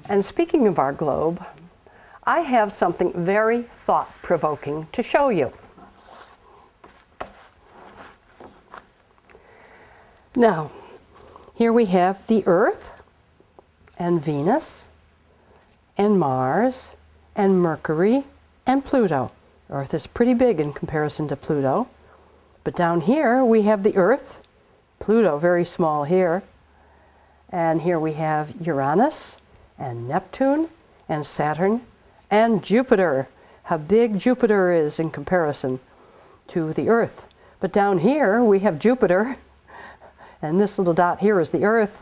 And speaking of our globe, I have something very thought-provoking to show you. Now, here we have the Earth, and Venus, and Mars, and Mercury, and Pluto. Earth is pretty big in comparison to Pluto. But down here we have the Earth, Pluto very small here, and here we have Uranus, and Neptune, and Saturn, and Jupiter. How big Jupiter is in comparison to the Earth. But down here we have Jupiter, and this little dot here is the Earth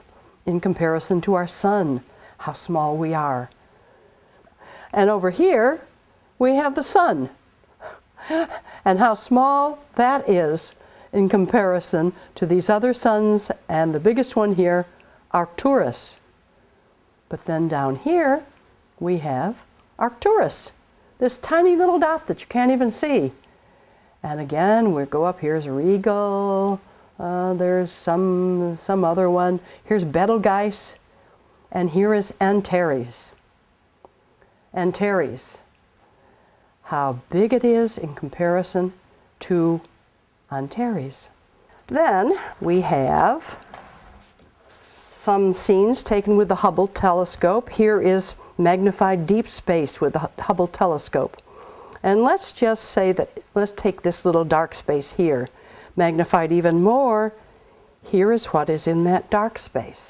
in comparison to our Sun, how small we are. And over here we have the Sun, and how small that is in comparison to these other suns, and the biggest one here, Arcturus. But then down here we have Arcturus, this tiny little dot that you can't even see. And again, we go up, here's Rigel, there's some other one. Here's Betelgeuse, and here is Antares. Antares, how big it is in comparison to Antares. Then we have some scenes taken with the Hubble telescope. Here is magnified deep space with the Hubble telescope. And let's just say that, let's take this little dark space here, magnified even more. Here is what is in that dark space.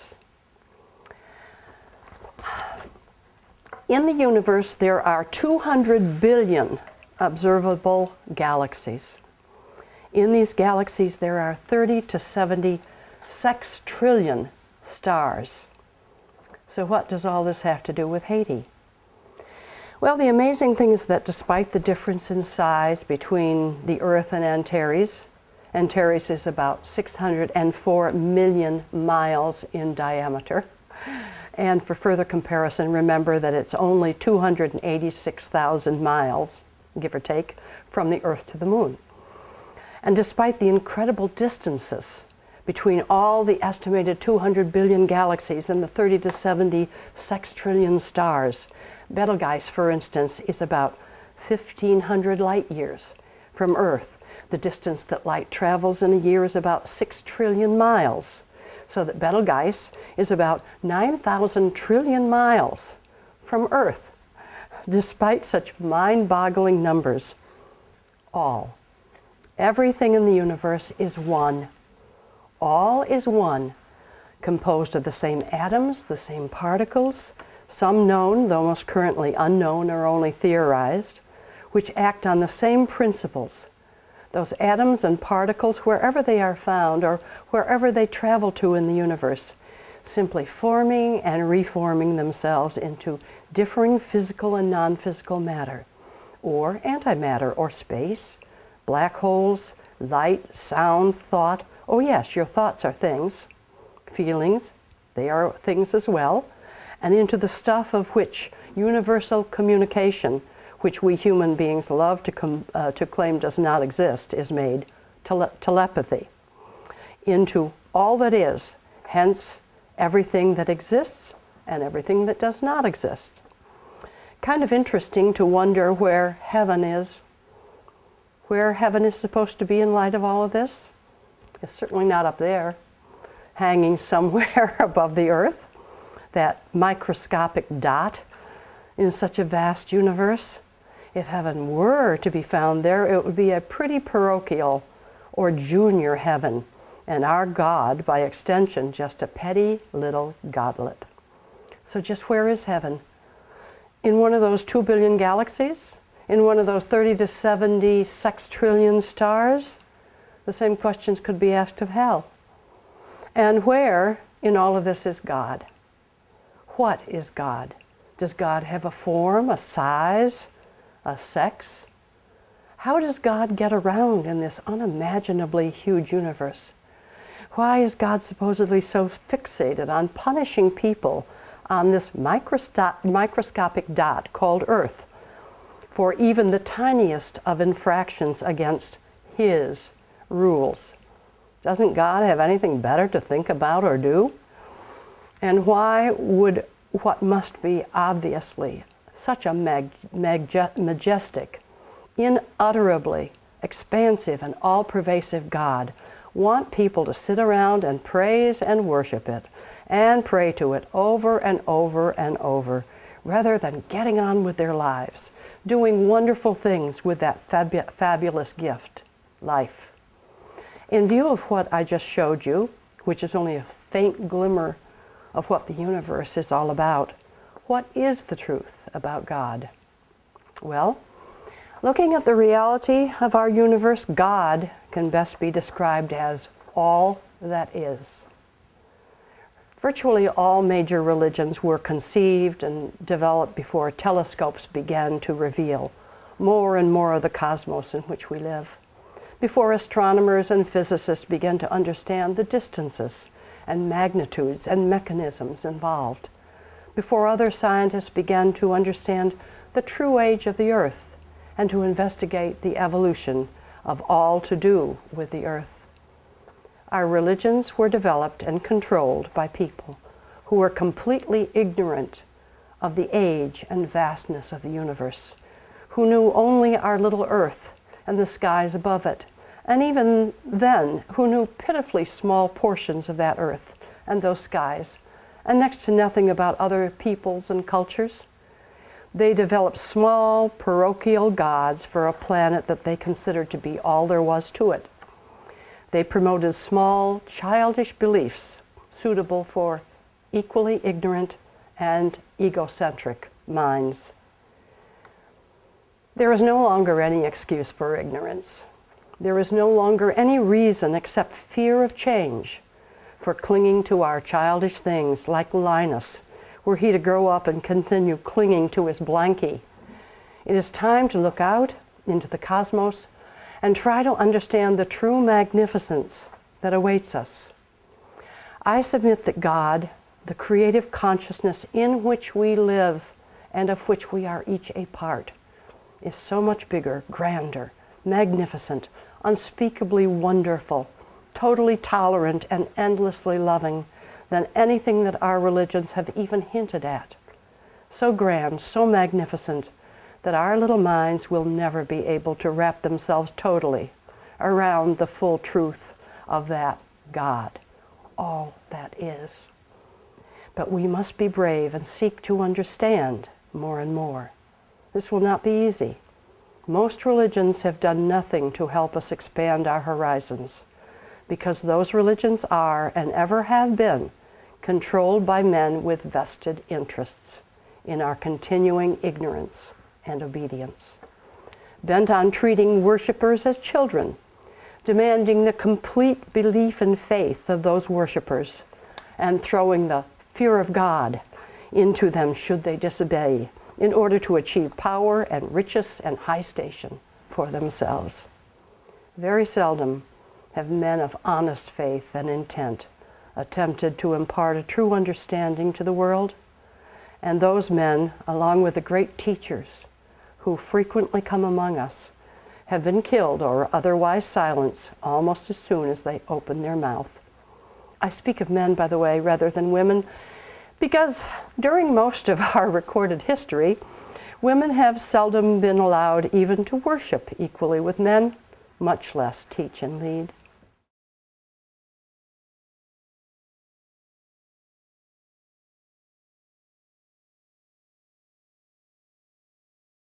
In the universe, there are 200 billion observable galaxies. In these galaxies, there are 30 to 70 sextrillion stars. So what does all this have to do with Haiti? Well, the amazing thing is that despite the difference in size between the Earth and Antares, Antares is about 604 million miles in diameter. And for further comparison, remember that it's only 286,000 miles, give or take, from the Earth to the Moon. And despite the incredible distances between all the estimated 200 billion galaxies and the 30 to 70 sextrillion stars, Betelgeuse, for instance, is about 1,500 light years from Earth. The distance that light travels in a year is about 6 trillion miles. So that Betelgeuse is about 9,000 trillion miles from Earth. Despite such mind-boggling numbers, everything in the universe is one. All is one, composed of the same atoms, the same particles, some known, though most currently unknown or only theorized, which act on the same principles. Those atoms and particles, wherever they are found or wherever they travel to in the universe, simply forming and reforming themselves into differing physical and non-physical matter, or antimatter, or space, black holes, light, sound, thought. Oh yes, your thoughts are things. Feelings, they are things as well. And into the stuff of which universal communication, which we human beings love to claim does not exist, is made, telepathy, into all that is, hence everything that exists and everything that does not exist. Kind of interesting to wonder where heaven is, where heaven is supposed to be in light of all of this. It's certainly not up there, hanging somewhere above the Earth, that microscopic dot in such a vast universe. If heaven were to be found there, it would be a pretty parochial or junior heaven, and our God, by extension, just a petty little godlet. So just where is heaven? In one of those 2 billion galaxies? In one of those 30 to 70 sextrillion stars? The same questions could be asked of hell. And where in all of this is God? What is God? Does God have a form, a size, a sex? How does God get around in this unimaginably huge universe? Why is God supposedly so fixated on punishing people on this microscopic dot called Earth for even the tiniest of infractions against his rules. Doesn't God have anything better to think about or do? And why would what must be obviously such a majestic, unutterably expansive and all-pervasive God want people to sit around and praise and worship it and pray to it over and over and over, rather than getting on with their lives, doing wonderful things with that fabulous gift, life? In view of what I just showed you, which is only a faint glimmer of what the universe is all about, what is the truth about God? Well, looking at the reality of our universe, God can best be described as all that is. Virtually all major religions were conceived and developed before telescopes began to reveal more and more of the cosmos in which we live, before astronomers and physicists began to understand the distances and magnitudes and mechanisms involved, before other scientists began to understand the true age of the Earth and to investigate the evolution of all to do with the Earth. Our religions were developed and controlled by people who were completely ignorant of the age and vastness of the universe, who knew only our little Earth and the skies above it, and even then who knew pitifully small portions of that Earth and those skies, and next to nothing about other peoples and cultures. They developed small parochial gods for a planet that they considered to be all there was to it. They promoted small, childish beliefs suitable for equally ignorant and egocentric minds. There is no longer any excuse for ignorance. There is no longer any reason except fear of change for clinging to our childish things, like Linus, were he to grow up and continue clinging to his blankie. It is time to look out into the cosmos and try to understand the true magnificence that awaits us. I submit that God, the creative consciousness in which we live and of which we are each a part, is so much bigger, grander, magnificent, unspeakably wonderful, totally tolerant, and endlessly loving than anything that our religions have even hinted at. So grand, so magnificent, that our little minds will never be able to wrap themselves totally around the full truth of that God, all that is. But we must be brave and seek to understand more and more. This will not be easy. Most religions have done nothing to help us expand our horizons, because those religions are, and ever have been, controlled by men with vested interests in our continuing ignorance and obedience, bent on treating worshipers as children, demanding the complete belief and faith of those worshipers, and throwing the fear of God into them should they disobey, in order to achieve power and riches and high station for themselves. Very seldom have men of honest faith and intent attempted to impart a true understanding to the world, and those men, along with the great teachers who frequently come among us, have been killed or otherwise silenced almost as soon as they open their mouth. I speak of men, by the way, rather than women, because during most of our recorded history, women have seldom been allowed even to worship equally with men, much less teach and lead.